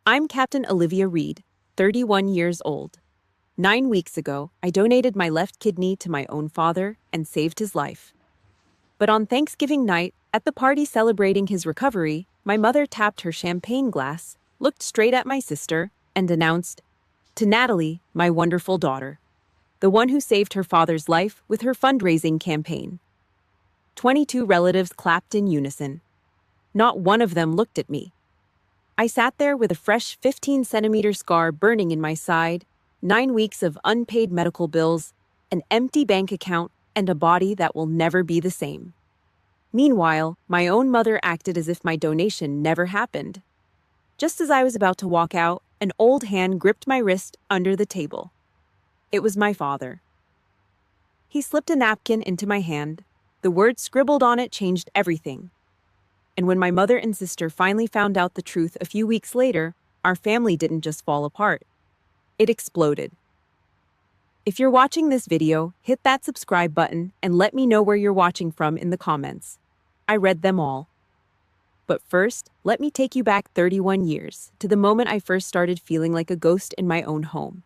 I'm Captain Olivia Reed, 31 years old. 9 weeks ago, I donated my left kidney to my own father and saved his life. But on Thanksgiving night, at the party celebrating his recovery, my mother tapped her champagne glass, looked straight at my sister, and announced, "To Natalie, my wonderful daughter, the one who saved her father's life with her fundraising campaign." 22 relatives clapped in unison. Not one of them looked at me. I sat there with a fresh 15-centimeter scar burning in my side, 9 weeks of unpaid medical bills, an empty bank account, and a body that will never be the same. Meanwhile, my own mother acted as if my donation never happened. Just as I was about to walk out, an old hand gripped my wrist under the table. It was my father. He slipped a napkin into my hand. The word scribbled on it changed everything. And when my mother and sister finally found out the truth a few weeks later, our family didn't just fall apart. It exploded. If you're watching this video, hit that subscribe button and let me know where you're watching from in the comments. I read them all. But first, let me take you back 31 years, to the moment I first started feeling like a ghost in my own home.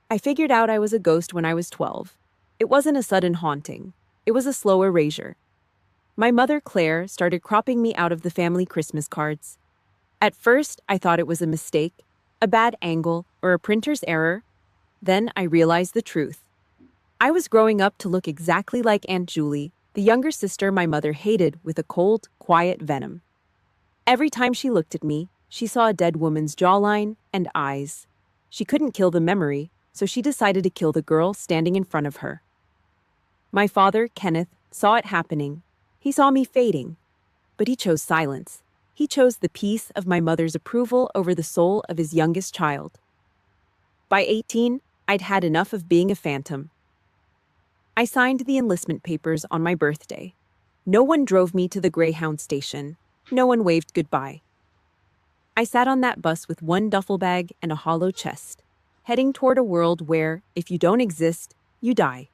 I figured out I was a ghost when I was 12. It wasn't a sudden haunting. It was a slow erasure. My mother, Claire, started cropping me out of the family Christmas cards. At first, I thought it was a mistake, a bad angle, or a printer's error. Then I realized the truth. I was growing up to look exactly like Aunt Julie, the younger sister my mother hated with a cold, quiet venom. Every time she looked at me, she saw a dead woman's jawline and eyes. She couldn't kill the memory, so she decided to kill the girl standing in front of her. My father, Kenneth, saw it happening. He saw me fading, but he chose silence. He chose the peace of my mother's approval over the soul of his youngest child. By 18, I'd had enough of being a phantom. I signed the enlistment papers on my birthday. No one drove me to the Greyhound station. No one waved goodbye. I sat on that bus with one duffel bag and a hollow chest, heading toward a world where, if you don't exist, you die.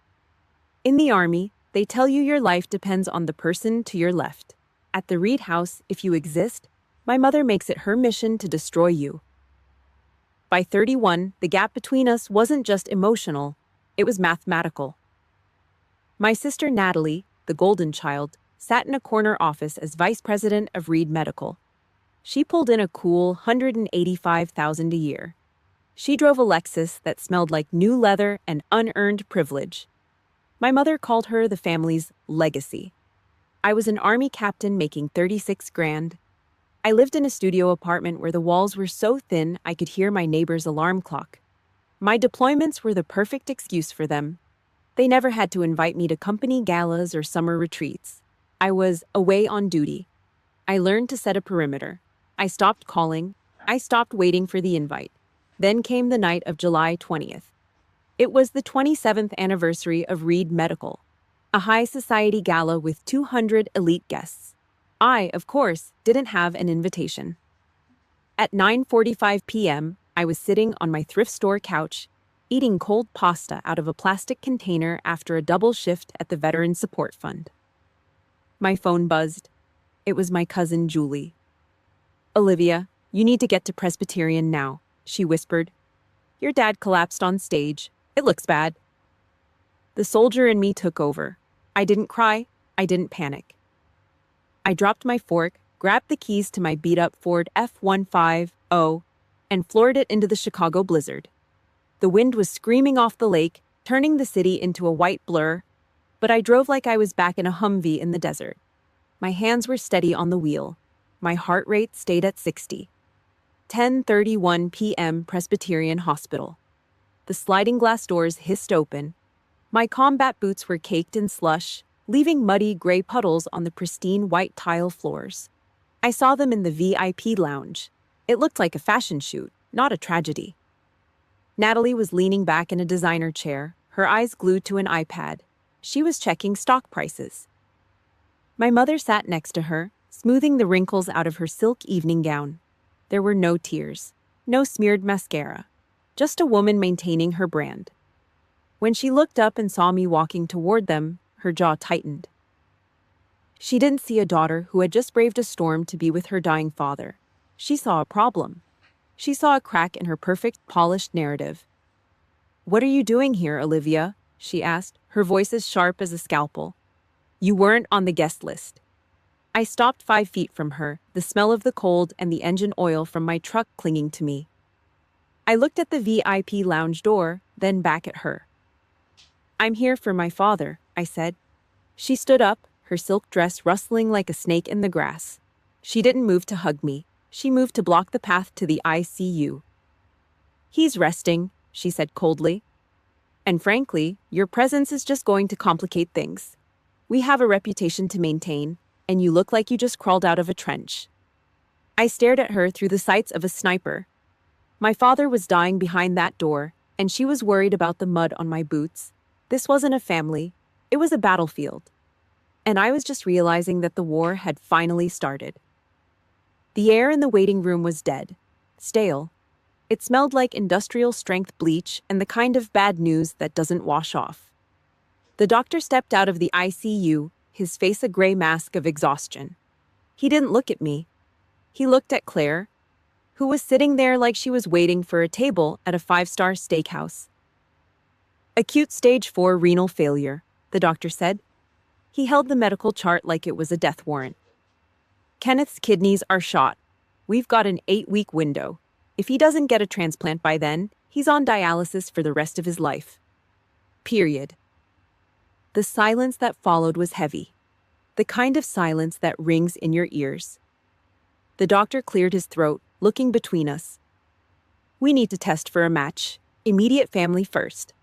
In the Army, they tell you your life depends on the person to your left. At the Reed house, if you exist, my mother makes it her mission to destroy you. By 31, the gap between us wasn't just emotional, it was mathematical. My sister Natalie, the golden child, sat in a corner office as vice president of Reed Medical. She pulled in a cool $185,000 a year. She drove a Lexus that smelled like new leather and unearned privilege. My mother called her the family's legacy. I was an Army captain making 36 grand. I lived in a studio apartment where the walls were so thin I could hear my neighbor's alarm clock. My deployments were the perfect excuse for them. They never had to invite me to company galas or summer retreats. I was away on duty. I learned to set a perimeter. I stopped calling. I stopped waiting for the invite. Then came the night of July 20th. It was the 27th anniversary of Reed Medical, a high society gala with 200 elite guests. I, of course, didn't have an invitation. At 9:45 p.m., I was sitting on my thrift store couch, eating cold pasta out of a plastic container after a double shift at the Veteran Support Fund. My phone buzzed. It was my cousin Julie. "Olivia, you need to get to Presbyterian now," she whispered. "Your dad collapsed on stage. It looks bad." The soldier in me took over. I didn't cry. I didn't panic. I dropped my fork, grabbed the keys to my beat-up Ford F-150, and floored it into the Chicago blizzard. The wind was screaming off the lake, turning the city into a white blur, but I drove like I was back in a Humvee in the desert. My hands were steady on the wheel. My heart rate stayed at 60. 10:31 p.m. Presbyterian Hospital. The sliding glass doors hissed open. My combat boots were caked in slush, leaving muddy gray puddles on the pristine white tile floors. I saw them in the VIP lounge. It looked like a fashion shoot, not a tragedy. Natalie was leaning back in a designer chair, her eyes glued to an iPad. She was checking stock prices. My mother sat next to her, smoothing the wrinkles out of her silk evening gown. There were no tears, no smeared mascara, just a woman maintaining her brand. When she looked up and saw me walking toward them, her jaw tightened. She didn't see a daughter who had just braved a storm to be with her dying father. She saw a problem. She saw a crack in her perfect, polished narrative. "What are you doing here, Olivia?" she asked, her voice as sharp as a scalpel. "You weren't on the guest list." I stopped 5 feet from her, the smell of the cold and the engine oil from my truck clinging to me. I looked at the VIP lounge door, then back at her. "I'm here for my father," I said. She stood up, her silk dress rustling like a snake in the grass. She didn't move to hug me. She moved to block the path to the ICU. "He's resting," she said coldly. "And frankly, your presence is just going to complicate things. We have a reputation to maintain, and you look like you just crawled out of a trench." I stared at her through the sights of a sniper. My father was dying behind that door, and she was worried about the mud on my boots. This wasn't a family, it was a battlefield. And I was just realizing that the war had finally started. The air in the waiting room was dead, stale. It smelled like industrial-strength bleach and the kind of bad news that doesn't wash off. The doctor stepped out of the ICU, his face a gray mask of exhaustion. He didn't look at me. He looked at Claire, who was sitting there like she was waiting for a table at a 5-star steakhouse. "Acute stage 4 renal failure," the doctor said. He held the medical chart like it was a death warrant. "Kenneth's kidneys are shot. We've got an 8-week window. If he doesn't get a transplant by then, he's on dialysis for the rest of his life. Period." The silence that followed was heavy. The kind of silence that rings in your ears. The doctor cleared his throat, looking between us. "We need to test for a match. Immediate family first."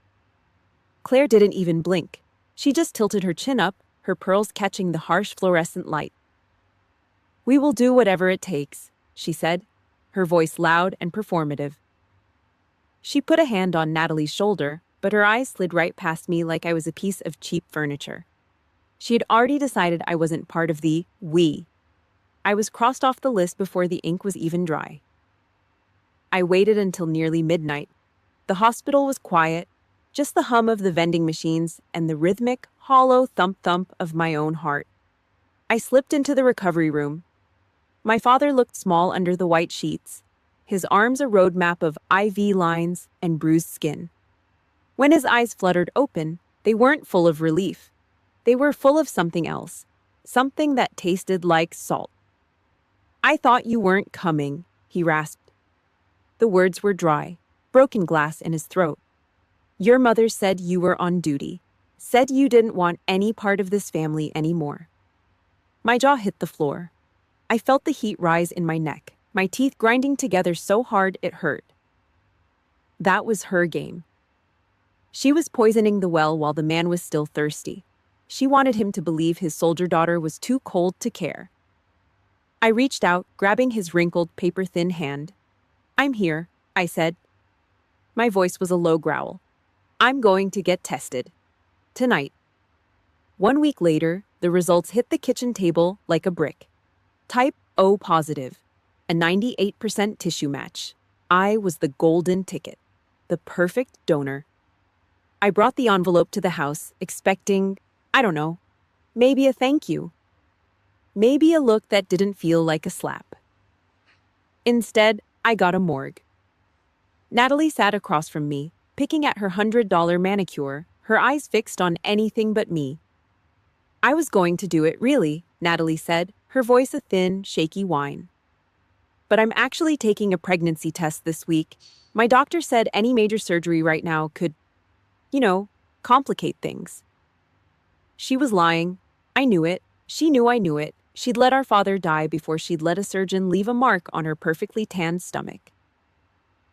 Claire didn't even blink. She just tilted her chin up, her pearls catching the harsh fluorescent light. "We will do whatever it takes," she said, her voice loud and performative. She put a hand on Natalie's shoulder, but her eyes slid right past me like I was a piece of cheap furniture. She had already decided I wasn't part of the we. I was crossed off the list before the ink was even dry. I waited until nearly midnight. The hospital was quiet, just the hum of the vending machines and the rhythmic, hollow thump-thump of my own heart. I slipped into the recovery room. My father looked small under the white sheets, his arms a roadmap of IV lines and bruised skin. When his eyes fluttered open, they weren't full of relief. They were full of something else, something that tasted like salt. "I thought you weren't coming," he rasped. The words were dry, broken glass in his throat. "Your mother said you were on duty, said you didn't want any part of this family anymore." My jaw hit the floor. I felt the heat rise in my neck, my teeth grinding together so hard it hurt. That was her game. She was poisoning the well while the man was still thirsty. She wanted him to believe his soldier daughter was too cold to care. I reached out, grabbing his wrinkled, paper-thin hand. "I'm here," I said. My voice was a low growl. "I'm going to get tested. Tonight." 1 week later, the results hit the kitchen table like a brick. Type O positive, a 98% tissue match. I was the golden ticket, the perfect donor. I brought the envelope to the house, expecting, I don't know, maybe a thank you. Maybe a look that didn't feel like a slap. Instead, I got a morgue. Natalie sat across from me, picking at her $100 manicure, her eyes fixed on anything but me. "I was going to do it, really," Natalie said, her voice a thin, shaky whine. "But I'm actually taking a pregnancy test this week. My doctor said any major surgery right now could, complicate things." She was lying. I knew it. She knew I knew it. She'd let our father die before she'd let a surgeon leave a mark on her perfectly tanned stomach.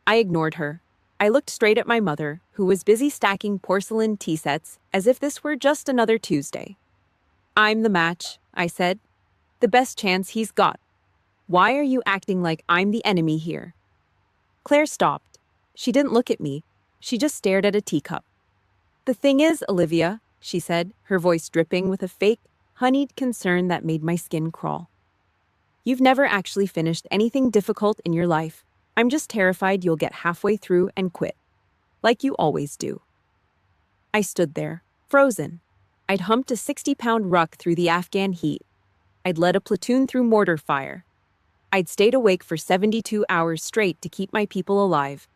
I ignored her. I looked straight at my mother, who was busy stacking porcelain tea sets as if this were just another Tuesday. "I'm the match," I said. "The best chance he's got. Why are you acting like I'm the enemy here?" Claire stopped. She didn't look at me. She just stared at a teacup. "The thing is, Olivia," she said, her voice dripping with a fake, honeyed concern that made my skin crawl. "You've never actually finished anything difficult in your life. I'm just terrified you'll get halfway through and quit. Like you always do." I stood there, frozen. I'd humped a 60-pound ruck through the Afghan heat. I'd led a platoon through mortar fire. I'd stayed awake for 72 hours straight to keep my people alive.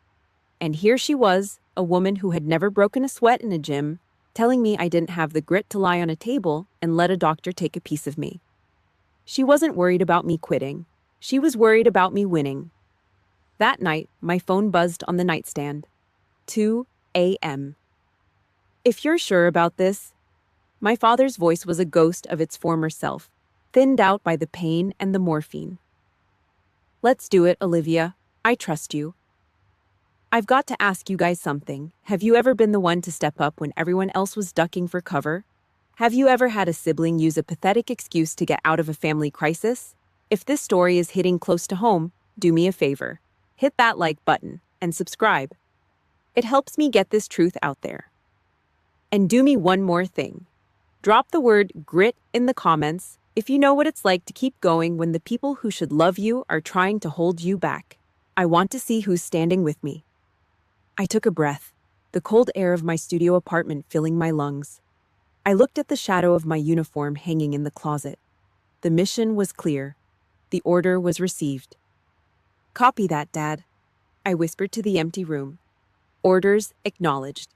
And here she was, a woman who had never broken a sweat in a gym, telling me I didn't have the grit to lie on a table and let a doctor take a piece of me. She wasn't worried about me quitting. She was worried about me winning. That night, my phone buzzed on the nightstand. 2 a.m. If you're sure about this, my father's voice was a ghost of its former self, thinned out by the pain and the morphine. Let's do it, Olivia. I trust you. I've got to ask you guys something. Have you ever been the one to step up when everyone else was ducking for cover? Have you ever had a sibling use a pathetic excuse to get out of a family crisis? If this story is hitting close to home, do me a favor. Hit that like button and subscribe. It helps me get this truth out there. And do me one more thing. Drop the word grit in the comments if you know what it's like to keep going when the people who should love you are trying to hold you back. I want to see who's standing with me. I took a breath, the cold air of my studio apartment filling my lungs. I looked at the shadow of my uniform hanging in the closet. The mission was clear. The order was received. Copy that, Dad, I whispered to the empty room. Orders acknowledged.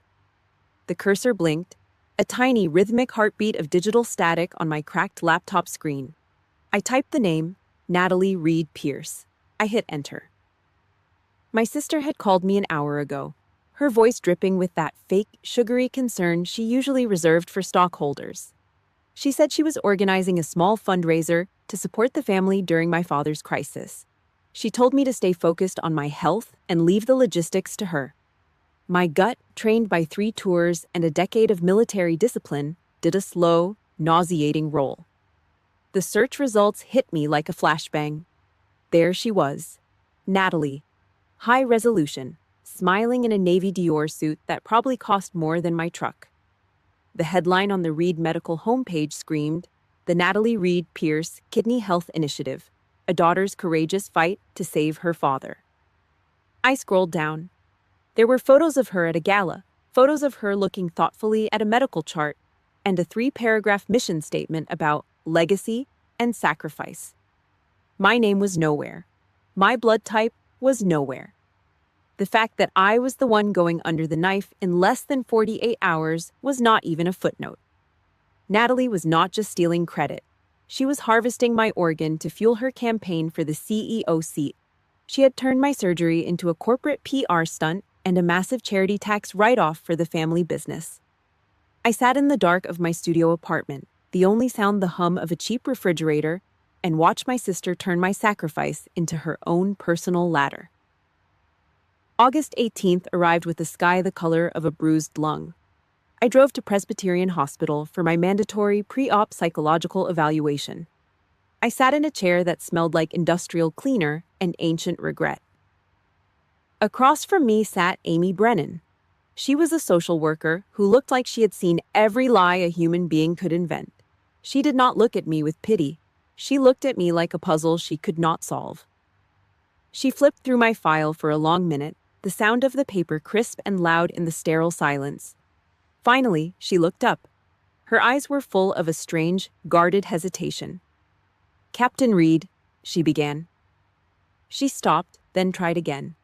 The cursor blinked, a tiny rhythmic heartbeat of digital static on my cracked laptop screen. I typed the name, Natalie Reed Pierce. I hit enter. My sister had called me an hour ago, her voice dripping with that fake, sugary concern she usually reserved for stockholders. She said she was organizing a small fundraiser to support the family during my father's crisis. She told me to stay focused on my health and leave the logistics to her. My gut, trained by 3 tours and a decade of military discipline, did a slow, nauseating roll. The search results hit me like a flashbang. There she was, Natalie, high resolution, smiling in a Navy Dior suit that probably cost more than my truck. The headline on the Reed Medical homepage screamed, "The Natalie Reed Pierce Kidney Health Initiative, a daughter's courageous fight to save her father." I scrolled down. There were photos of her at a gala, photos of her looking thoughtfully at a medical chart, and a 3-paragraph mission statement about legacy and sacrifice. My name was nowhere. My blood type was nowhere. The fact that I was the one going under the knife in less than 48 hours was not even a footnote. Natalie was not just stealing credit. She was harvesting my organ to fuel her campaign for the CEO seat. She had turned my surgery into a corporate PR stunt and a massive charity tax write-off for the family business. I sat in the dark of my studio apartment, the only sound the hum of a cheap refrigerator, and watched my sister turn my sacrifice into her own personal ladder. August 18th arrived with a sky the color of a bruised lung. I drove to Presbyterian Hospital for my mandatory pre-op psychological evaluation. I sat in a chair that smelled like industrial cleaner and ancient regret. Across from me sat Amy Brennan. She was a social worker who looked like she had seen every lie a human being could invent. She did not look at me with pity. She looked at me like a puzzle she could not solve. She flipped through my file for a long minute, the sound of the paper crisp and loud in the sterile silence. Finally, she looked up. Her eyes were full of a strange, guarded hesitation. "Captain Reed," she began. She stopped, then tried again.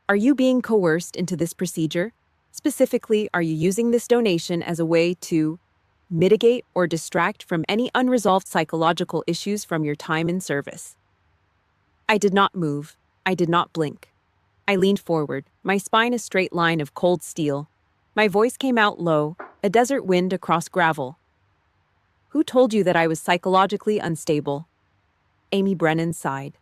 "Are you being coerced into this procedure? Specifically, are you using this donation as a way to mitigate or distract from any unresolved psychological issues from your time in service?" I did not move. I did not blink. I leaned forward, my spine a straight line of cold steel. My voice came out low, a desert wind across gravel. "Who told you that I was psychologically unstable?" Amy Brennan sighed.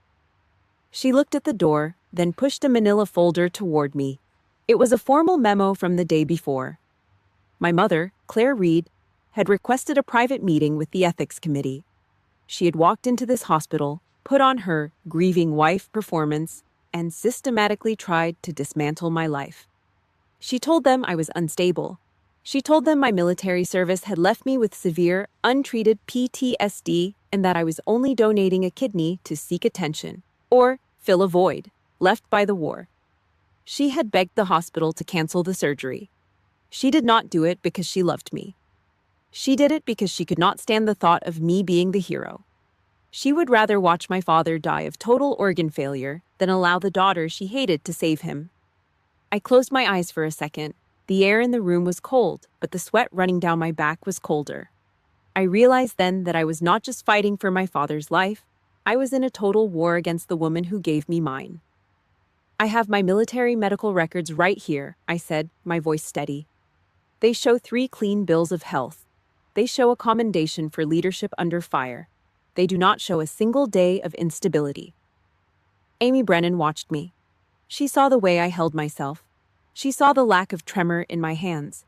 She looked at the door, then pushed a manila folder toward me. It was a formal memo from the day before. My mother, Claire Reed, had requested a private meeting with the ethics committee. She had walked into this hospital, put on her grieving wife performance, and systematically tried to dismantle my life. She told them I was unstable. She told them my military service had left me with severe, untreated PTSD and that I was only donating a kidney to seek attention, or fill a void left by the war. She had begged the hospital to cancel the surgery. She did not do it because she loved me. She did it because she could not stand the thought of me being the hero. She would rather watch my father die of total organ failure than allow the daughter she hated to save him. I closed my eyes for a second. The air in the room was cold, but the sweat running down my back was colder. I realized then that I was not just fighting for my father's life, I was in a total war against the woman who gave me mine. I have my military medical records right here, I said, my voice steady. They show 3 clean bills of health. They show a commendation for leadership under fire. They do not show a single day of instability. Amy Brennan watched me. She saw the way I held myself. She saw the lack of tremor in my hands.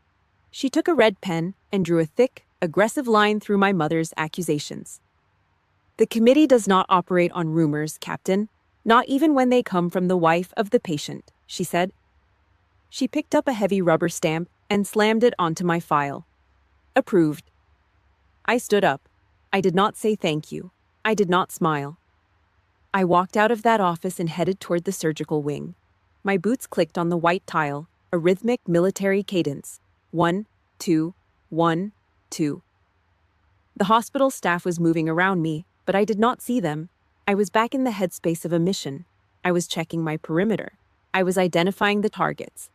She took a red pen and drew a thick, aggressive line through my mother's accusations. The committee does not operate on rumors, Captain, not even when they come from the wife of the patient, she said. She picked up a heavy rubber stamp and slammed it onto my file. Approved. I stood up. I did not say thank you. I did not smile. I walked out of that office and headed toward the surgical wing. My boots clicked on the white tile, a rhythmic military cadence. 1, 2, 1, 2. The hospital staff was moving around me, but I did not see them. I was back in the headspace of a mission. I was checking my perimeter. I was identifying the targets.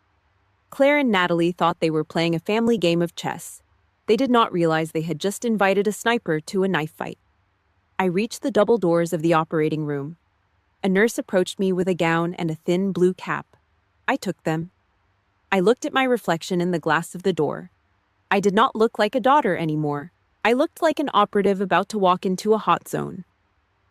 Claire and Natalie thought they were playing a family game of chess. They did not realize they had just invited a sniper to a knife fight. I reached the double doors of the operating room. A nurse approached me with a gown and a thin blue cap. I took them. I looked at my reflection in the glass of the door. I did not look like a daughter anymore. I looked like an operative about to walk into a hot zone.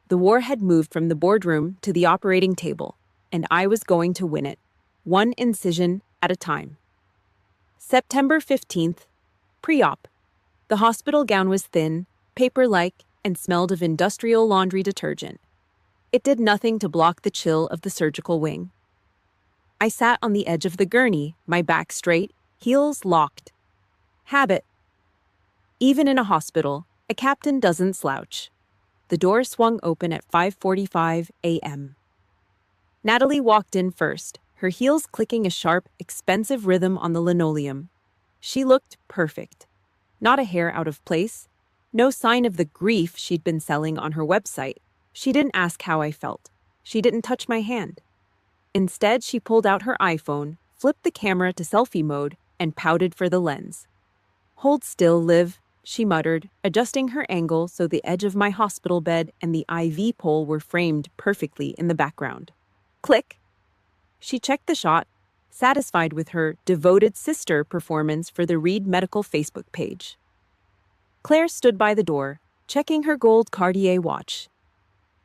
The war had moved from the boardroom to the operating table, and I was going to win it, one incision at a time. September 15th, pre-op. The hospital gown was thin, paper-like, and smelled of industrial laundry detergent. It did nothing to block the chill of the surgical wing. I sat on the edge of the gurney, my back straight, heels locked. Habit. Even in a hospital, a captain doesn't slouch. The door swung open at 5:45 a.m. Natalie walked in first, her heels clicking a sharp, expensive rhythm on the linoleum. She looked perfect. Not a hair out of place. No sign of the grief she'd been selling on her website. She didn't ask how I felt. She didn't touch my hand. Instead, she pulled out her iPhone, flipped the camera to selfie mode, and pouted for the lens. "Hold still, Liv," she muttered, adjusting her angle so the edge of my hospital bed and the IV pole were framed perfectly in the background. Click. She checked the shot, satisfied with her devoted sister performance for the Reed Medical Facebook page. Claire stood by the door, checking her gold Cartier watch.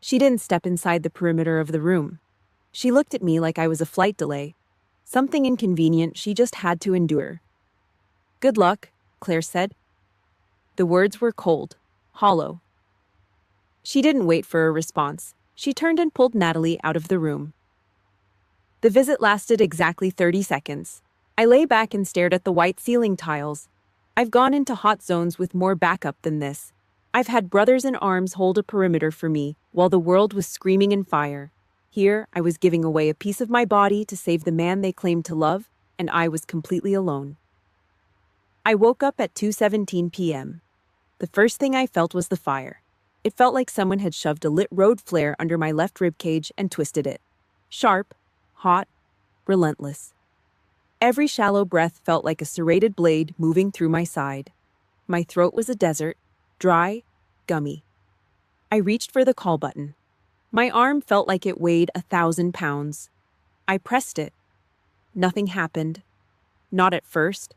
She didn't step inside the perimeter of the room. She looked at me like I was a flight delay, something inconvenient she just had to endure. "Good luck," Claire said. The words were cold, hollow. She didn't wait for a response. She turned and pulled Natalie out of the room. The visit lasted exactly 30 seconds. I lay back and stared at the white ceiling tiles. I've gone into hot zones with more backup than this. I've had brothers in arms hold a perimeter for me while the world was screaming in fire. Here, I was giving away a piece of my body to save the man they claimed to love, and I was completely alone. I woke up at 2:17 p.m. The first thing I felt was the fire. It felt like someone had shoved a lit road flare under my left rib cage and twisted it. Sharp, hot, relentless. Every shallow breath felt like a serrated blade moving through my side. My throat was a desert, dry, gummy. I reached for the call button. My arm felt like it weighed 1,000 pounds. I pressed it. Nothing happened. Not at first.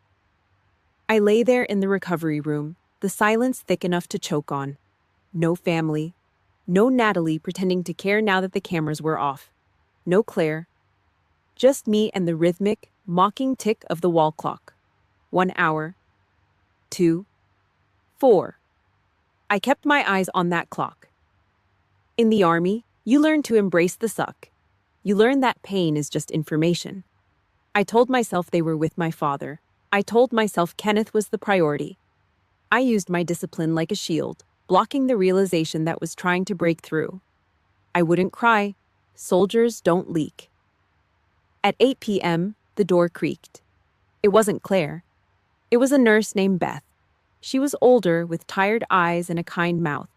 I lay there in the recovery room, the silence thick enough to choke on. No family. No Natalie pretending to care now that the cameras were off. No Claire. Just me and the rhythmic, mocking tick of the wall clock. 1 hour. 2. 4. I kept my eyes on that clock. In the Army, you learn to embrace the suck. You learn that pain is just information. I told myself they were with my father. I told myself Kenneth was the priority. I used my discipline like a shield, blocking the realization that was trying to break through. I wouldn't cry. Soldiers don't leak. At 8 p.m., the door creaked. It wasn't Claire. It was a nurse named Beth. She was older, with tired eyes and a kind mouth.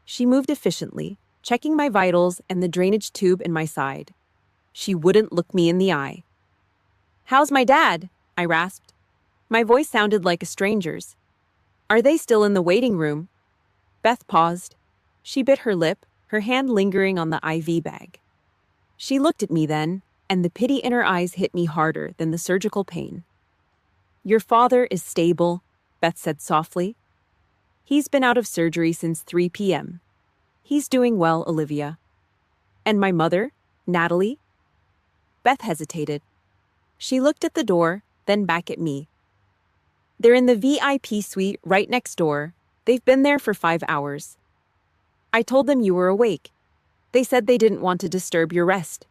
She moved efficiently, checking my vitals and the drainage tube in my side. She wouldn't look me in the eye. "How's my dad?" I rasped. My voice sounded like a stranger's. "Are they still in the waiting room?" Beth paused. She bit her lip, her hand lingering on the IV bag. She looked at me then, and the pity in her eyes hit me harder than the surgical pain. "Your father is stable," Beth said softly. "He's been out of surgery since 3 p.m. He's doing well, Olivia." "And my mother, Natalie?" Beth hesitated. She looked at the door, then back at me. "They're in the VIP suite right next door. They've been there for 5 hours. I told them you were awake. They said they didn't want to disturb your rest."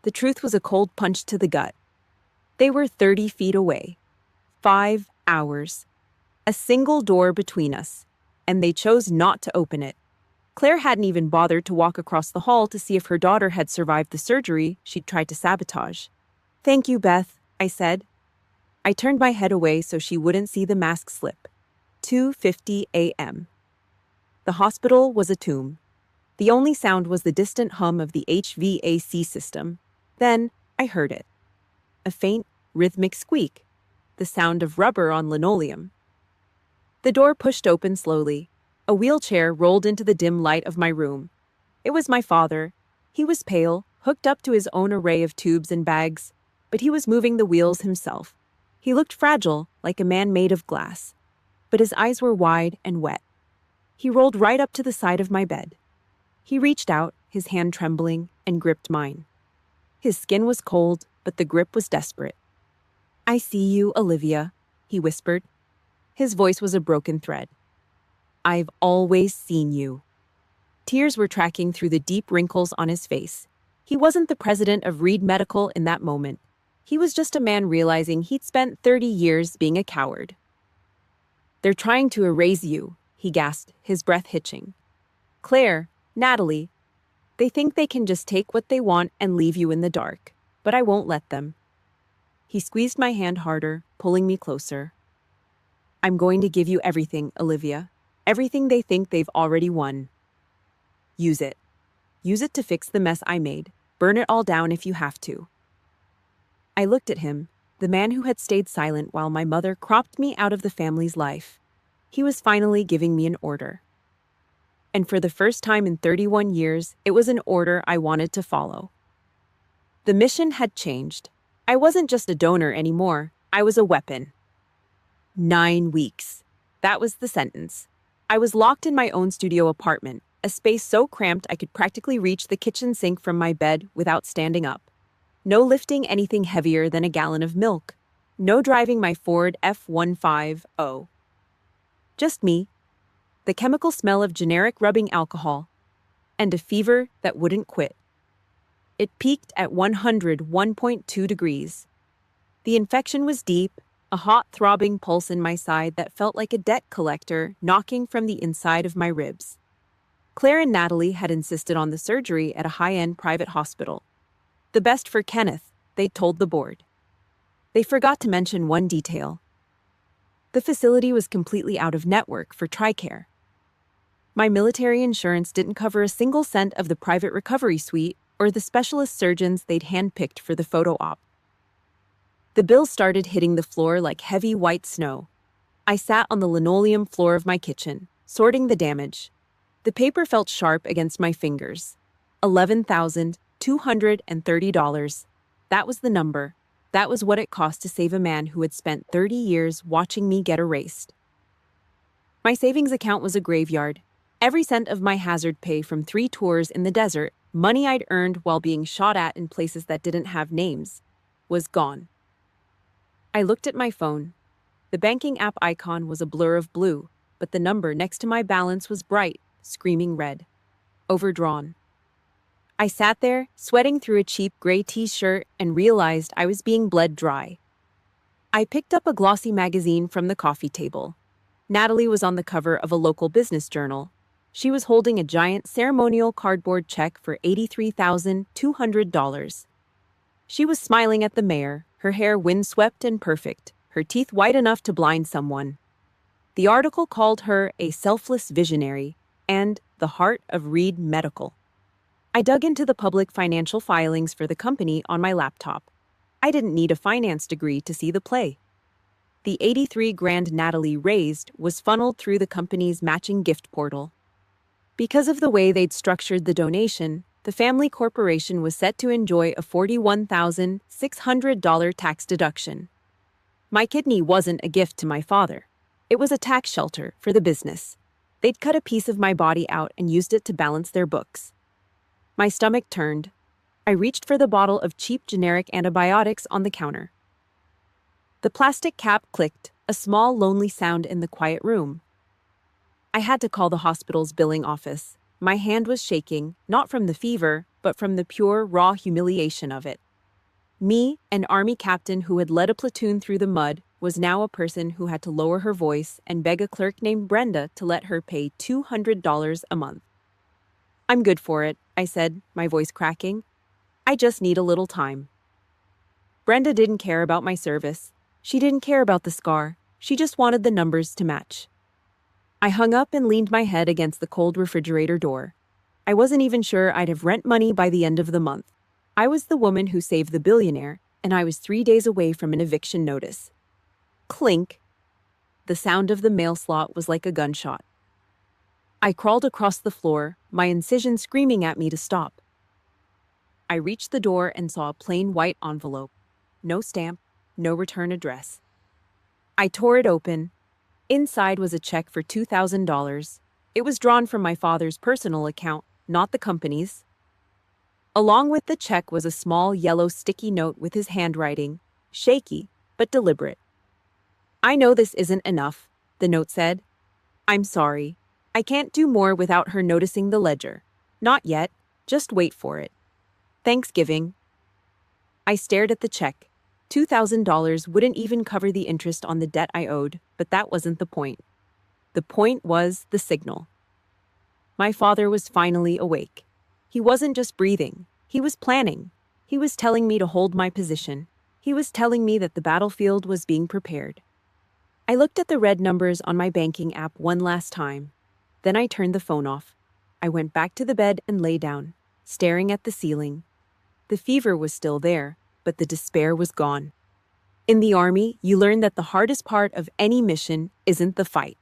The truth was a cold punch to the gut. They were 30 feet away. 5 hours. A single door between us. And they chose not to open it. Claire hadn't even bothered to walk across the hall to see if her daughter had survived the surgery she'd tried to sabotage. "Thank you, Beth," I said. I turned my head away so she wouldn't see the mask slip. 2:50 a.m. The hospital was a tomb. The only sound was the distant hum of the HVAC system. Then I heard it. A faint, rhythmic squeak. The sound of rubber on linoleum. The door pushed open slowly. A wheelchair rolled into the dim light of my room. It was my father. He was pale, hooked up to his own array of tubes and bags, but he was moving the wheels himself. He looked fragile, like a man made of glass, but his eyes were wide and wet. He rolled right up to the side of my bed. He reached out, his hand trembling, and gripped mine. His skin was cold, but the grip was desperate. "I see you, Olivia," he whispered. His voice was a broken thread. "I've always seen you." Tears were tracking through the deep wrinkles on his face. He wasn't the president of Reed Medical in that moment. He was just a man realizing he'd spent 30 years being a coward. "They're trying to erase you," he gasped, his breath hitching. "Claire, Natalie, they think they can just take what they want and leave you in the dark, but I won't let them." He squeezed my hand harder, pulling me closer. "I'm going to give you everything, Olivia. Everything they think they've already won. Use it. Use it to fix the mess I made. Burn it all down if you have to." I looked at him, the man who had stayed silent while my mother cropped me out of the family's life. He was finally giving me an order. And for the first time in 31 years, it was an order I wanted to follow. The mission had changed. I wasn't just a donor anymore. I was a weapon. 9 weeks. That was the sentence. I was locked in my own studio apartment, a space so cramped I could practically reach the kitchen sink from my bed without standing up. No lifting anything heavier than a gallon of milk. No driving my Ford F-150. Just me, the chemical smell of generic rubbing alcohol, and a fever that wouldn't quit. It peaked at 101.2 degrees. The infection was deep, a hot throbbing pulse in my side that felt like a debt collector knocking from the inside of my ribs. Claire and Natalie had insisted on the surgery at a high-end private hospital. The best for Kenneth, they told the board. They forgot to mention one detail. The facility was completely out of network for TRICARE. My military insurance didn't cover a single cent of the private recovery suite or the specialist surgeons they'd handpicked for the photo op. The bills started hitting the floor like heavy white snow. I sat on the linoleum floor of my kitchen, sorting the damage. The paper felt sharp against my fingers. $11,230. That was the number. That was what it cost to save a man who had spent 30 years watching me get erased. My savings account was a graveyard. Every cent of my hazard pay from 3 tours in the desert, money I'd earned while being shot at in places that didn't have names, was gone. I looked at my phone. The banking app icon was a blur of blue, but the number next to my balance was bright, screaming red. Overdrawn. I sat there, sweating through a cheap gray t-shirt, and realized I was being bled dry. I picked up a glossy magazine from the coffee table. Natalie was on the cover of a local business journal. She was holding a giant ceremonial cardboard check for $83,200. She was smiling at the mayor, her hair windswept and perfect, her teeth white enough to blind someone. The article called her a selfless visionary and the heart of Reed Medical. I dug into the public financial filings for the company on my laptop. I didn't need a finance degree to see the play. The 83 grand Natalie raised was funneled through the company's matching gift portal. Because of the way they'd structured the donation, the family corporation was set to enjoy a $41,600 tax deduction. My kidney wasn't a gift to my father. It was a tax shelter for the business. They'd cut a piece of my body out and used it to balance their books. My stomach turned. I reached for the bottle of cheap generic antibiotics on the counter. The plastic cap clicked, a small, lonely sound in the quiet room. I had to call the hospital's billing office. My hand was shaking, not from the fever, but from the pure, raw humiliation of it. Me, an Army captain who had led a platoon through the mud, was now a person who had to lower her voice and beg a clerk named Brenda to let her pay $200 a month. "I'm good for it," I said, my voice cracking. "I just need a little time." Brenda didn't care about my service. She didn't care about the scar. She just wanted the numbers to match. I hung up and leaned my head against the cold refrigerator door. I wasn't even sure I'd have rent money by the end of the month. I was the woman who saved the billionaire, and I was 3 days away from an eviction notice. Clink. The sound of the mail slot was like a gunshot. I crawled across the floor, my incision screaming at me to stop. I reached the door and saw a plain white envelope. No stamp, no return address. I tore it open. Inside was a check for $2,000. It was drawn from my father's personal account, not the company's. Along with the check was a small yellow sticky note with his handwriting, shaky but deliberate. "I know this isn't enough," the note said. "I'm sorry. I can't do more without her noticing the ledger. Not yet. Just wait for it. Thanksgiving." I stared at the check. $2,000 wouldn't even cover the interest on the debt I owed, but that wasn't the point. The point was the signal. My father was finally awake. He wasn't just breathing. He was planning. He was telling me to hold my position. He was telling me that the battlefield was being prepared. I looked at the red numbers on my banking app one last time. Then I turned the phone off. I went back to the bed and lay down, staring at the ceiling. The fever was still there, but the despair was gone. In the Army, you learn that the hardest part of any mission isn't the fight.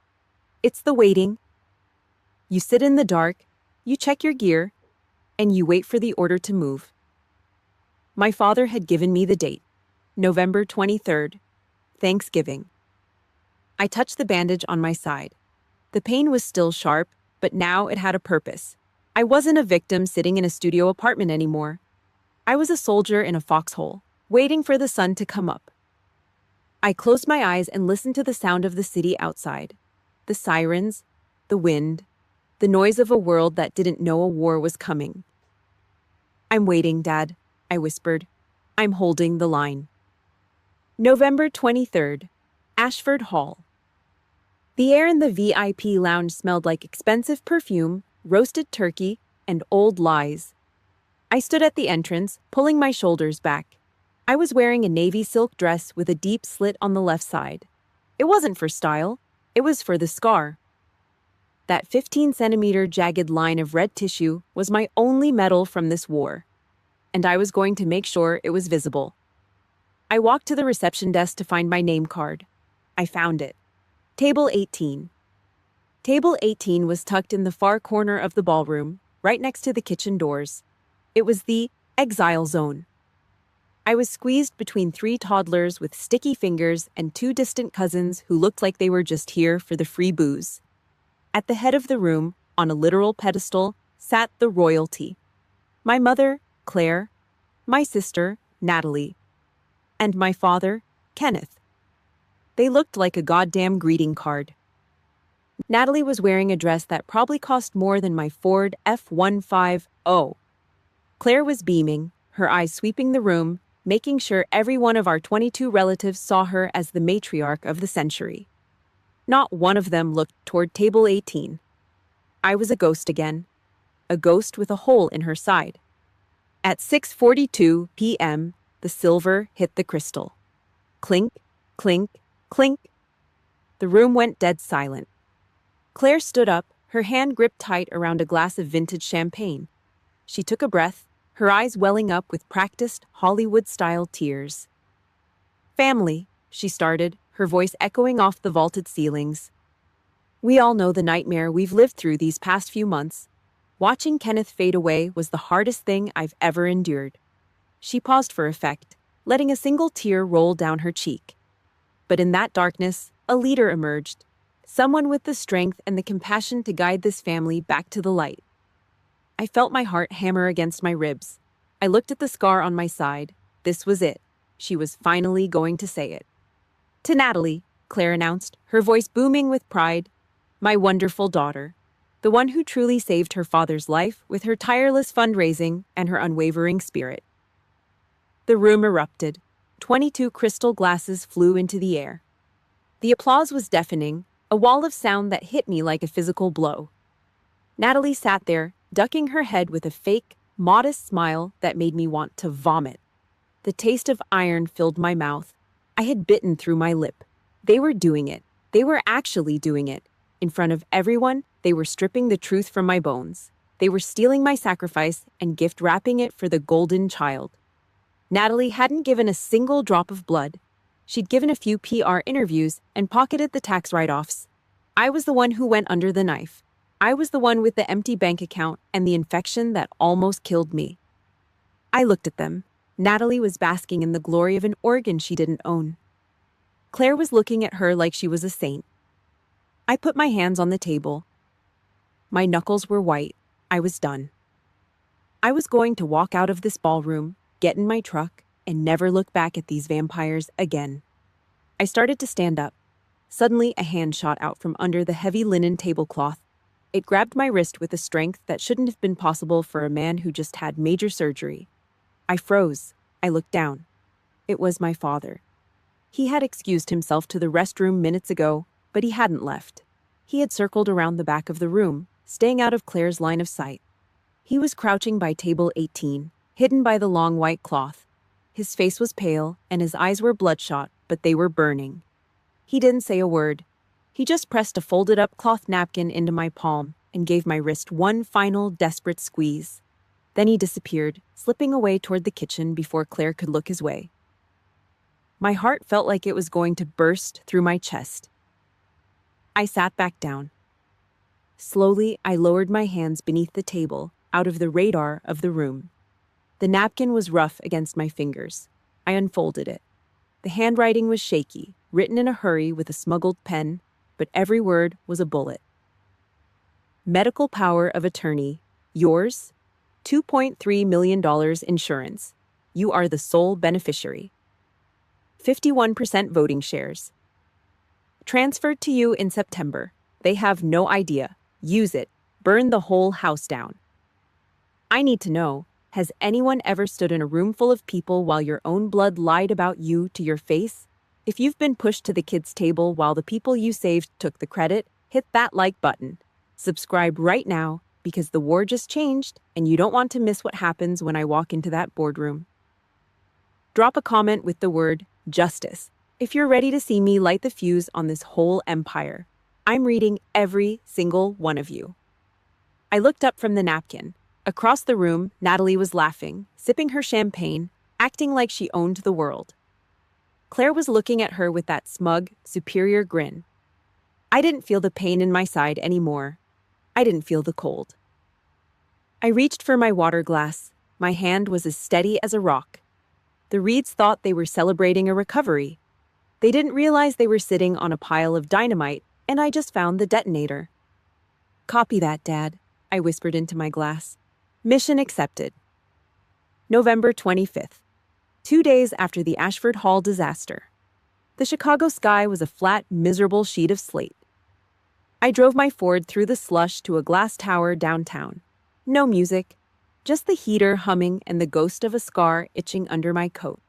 It's the waiting. You sit in the dark, you check your gear, and you wait for the order to move. My father had given me the date, November 23rd, Thanksgiving. I touched the bandage on my side. The pain was still sharp, but now it had a purpose. I wasn't a victim sitting in a studio apartment anymore. I was a soldier in a foxhole, waiting for the sun to come up. I closed my eyes and listened to the sound of the city outside. The sirens, the wind, the noise of a world that didn't know a war was coming. "I'm waiting, Dad," I whispered. "I'm holding the line." November 23rd, Ashford Hall. The air in the VIP lounge smelled like expensive perfume, roasted turkey, and old lies. I stood at the entrance, pulling my shoulders back. I was wearing a navy silk dress with a deep slit on the left side. It wasn't for style, it was for the scar. That 15-centimeter jagged line of red tissue was my only medal from this war, and I was going to make sure it was visible. I walked to the reception desk to find my name card. I found it. Table 18. Table 18 was tucked in the far corner of the ballroom, right next to the kitchen doors. It was the exile zone. I was squeezed between 3 toddlers with sticky fingers and 2 distant cousins who looked like they were just here for the free booze. At the head of the room, on a literal pedestal, sat the royalty. My mother, Claire, my sister, Natalie, and my father, Kenneth. They looked like a goddamn greeting card. Natalie was wearing a dress that probably cost more than my Ford F-150. Claire was beaming, her eyes sweeping the room, making sure every one of our 22 relatives saw her as the matriarch of the century. Not one of them looked toward table 18. I was a ghost again. A ghost with a hole in her side. At 6:42 p.m., the silver hit the crystal. Clink, clink, clink. The room went dead silent. Claire stood up, her hand gripped tight around a glass of vintage champagne. She took a breath, her eyes welling up with practiced Hollywood-style tears. "Family," she started, her voice echoing off the vaulted ceilings. "We all know the nightmare we've lived through these past few months. Watching Kenneth fade away was the hardest thing I've ever endured." She paused for effect, letting a single tear roll down her cheek. But in that darkness, a leader emerged, someone with the strength and the compassion to guide this family back to the light. I felt my heart hammer against my ribs. I looked at the scar on my side. This was it. She was finally going to say it. "To Natalie," Claire announced, her voice booming with pride. "My wonderful daughter. The one who truly saved her father's life with her tireless fundraising and her unwavering spirit." The room erupted. 22 crystal glasses flew into the air. The applause was deafening, a wall of sound that hit me like a physical blow. Natalie sat there, ducking her head with a fake, modest smile that made me want to vomit. The taste of iron filled my mouth. I had bitten through my lip. They were doing it. They were actually doing it. In front of everyone, they were stripping the truth from my bones. They were stealing my sacrifice and gift wrapping it for the golden child. Natalie hadn't given a single drop of blood. She'd given a few PR interviews and pocketed the tax write-offs. I was the one who went under the knife. I was the one with the empty bank account and the infection that almost killed me. I looked at them. Natalie was basking in the glory of an organ she didn't own. Claire was looking at her like she was a saint. I put my hands on the table. My knuckles were white. I was done. I was going to walk out of this ballroom, get in my truck, and never look back at these vampires again. I started to stand up. Suddenly, a hand shot out from under the heavy linen tablecloth. It grabbed my wrist with a strength that shouldn't have been possible for a man who just had major surgery. I froze. I looked down. It was my father. He had excused himself to the restroom minutes ago, but he hadn't left. He had circled around the back of the room, staying out of Claire's line of sight. He was crouching by table 18, hidden by the long white cloth. His face was pale, and his eyes were bloodshot, but they were burning. He didn't say a word. He just pressed a folded-up cloth napkin into my palm and gave my wrist one final, desperate squeeze. Then he disappeared, slipping away toward the kitchen before Claire could look his way. My heart felt like it was going to burst through my chest. I sat back down. Slowly, I lowered my hands beneath the table, out of the radar of the room. The napkin was rough against my fingers. I unfolded it. The handwriting was shaky, written in a hurry with a smuggled pen, but every word was a bullet. Medical power of attorney. Yours. $2.3 million insurance. You are the sole beneficiary. 51% voting shares. Transferred to you in September. They have no idea. Use it. Burn the whole house down. I need to know, has anyone ever stood in a room full of people while your own blood lied about you to your face? If you've been pushed to the kids' table while the people you saved took the credit, hit that like button. Subscribe right now, because the war just changed, and you don't want to miss what happens when I walk into that boardroom. Drop a comment with the word justice if you're ready to see me light the fuse on this whole empire. I'm reading every single one of you. I looked up from the napkin. Across the room, Natalie was laughing, sipping her champagne, acting like she owned the world. Claire was looking at her with that smug, superior grin. I didn't feel the pain in my side anymore. I didn't feel the cold. I reached for my water glass. My hand was as steady as a rock. The Reeds thought they were celebrating a recovery. They didn't realize they were sitting on a pile of dynamite, and I just found the detonator. "Copy that, Dad," I whispered into my glass. Mission accepted. November 25th. 2 days after the Ashford Hall disaster. The Chicago sky was a flat, miserable sheet of slate. I drove my Ford through the slush to a glass tower downtown. No music, just the heater humming and the ghost of a scar itching under my coat.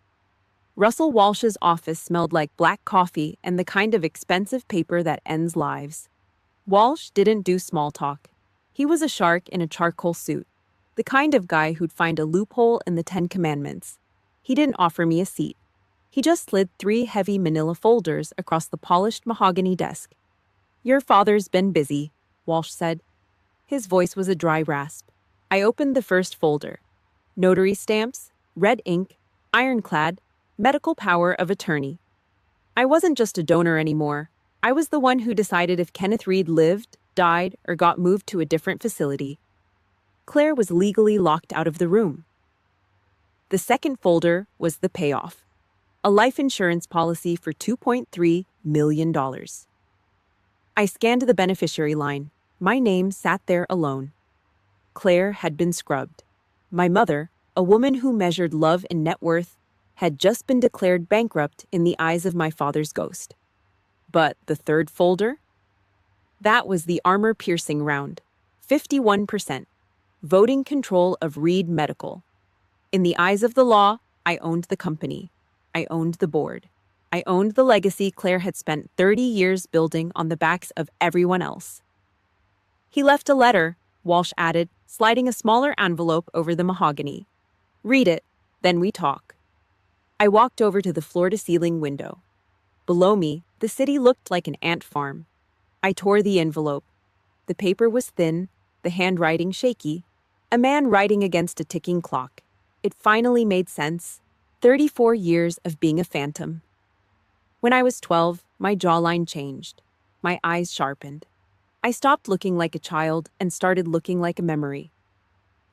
Russell Walsh's office smelled like black coffee and the kind of expensive paper that ends lives. Walsh didn't do small talk. He was a shark in a charcoal suit, the kind of guy who'd find a loophole in the 10 Commandments. He didn't offer me a seat. He just slid 3 heavy manila folders across the polished mahogany desk. "Your father's been busy," Walsh said. His voice was a dry rasp. I opened the first folder. Notary stamps, red ink, ironclad, medical power of attorney. I wasn't just a donor anymore. I was the one who decided if Kenneth Reed lived, died, or got moved to a different facility. Claire was legally locked out of the room. The second folder was the payoff. A life insurance policy for $2.3 million. I scanned the beneficiary line. My name sat there alone. Claire had been scrubbed. My mother, a woman who measured love and net worth, had just been declared bankrupt in the eyes of my father's ghost. But the third folder? That was the armor-piercing round. 51%. Voting control of Reed Medical. In the eyes of the law, I owned the company. I owned the board. I owned the legacy Claire had spent 30 years building on the backs of everyone else. He left a letter, Walsh added, sliding a smaller envelope over the mahogany. Read it, then we talk. I walked over to the floor-to-ceiling window. Below me, the city looked like an ant farm. I tore the envelope. The paper was thin, the handwriting shaky. A man writing against a ticking clock. It finally made sense. 34 years of being a phantom. When I was 12, my jawline changed. My eyes sharpened. I stopped looking like a child and started looking like a memory.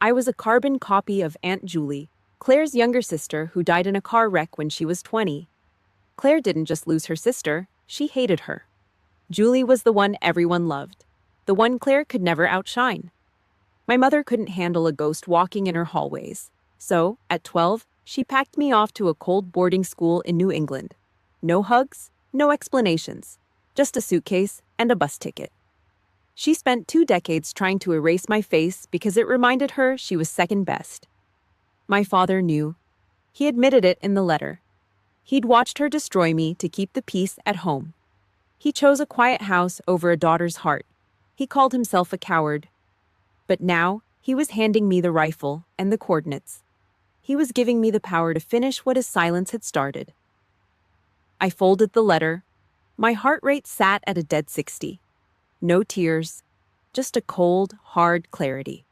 I was a carbon copy of Aunt Julie, Claire's younger sister who died in a car wreck when she was 20. Claire didn't just lose her sister, she hated her. Julie was the one everyone loved, the one Claire could never outshine. My mother couldn't handle a ghost walking in her hallways. So, at 12, she packed me off to a cold boarding school in New England. No hugs, no explanations, just a suitcase and a bus ticket. She spent 2 decades trying to erase my face because it reminded her she was second best. My father knew. He admitted it in the letter. He'd watched her destroy me to keep the peace at home. He chose a quiet house over a daughter's heart. He called himself a coward. But now, he was handing me the rifle and the coordinates. He was giving me the power to finish what his silence had started. I folded the letter. My heart rate sat at a dead 60. No tears, just a cold, hard clarity.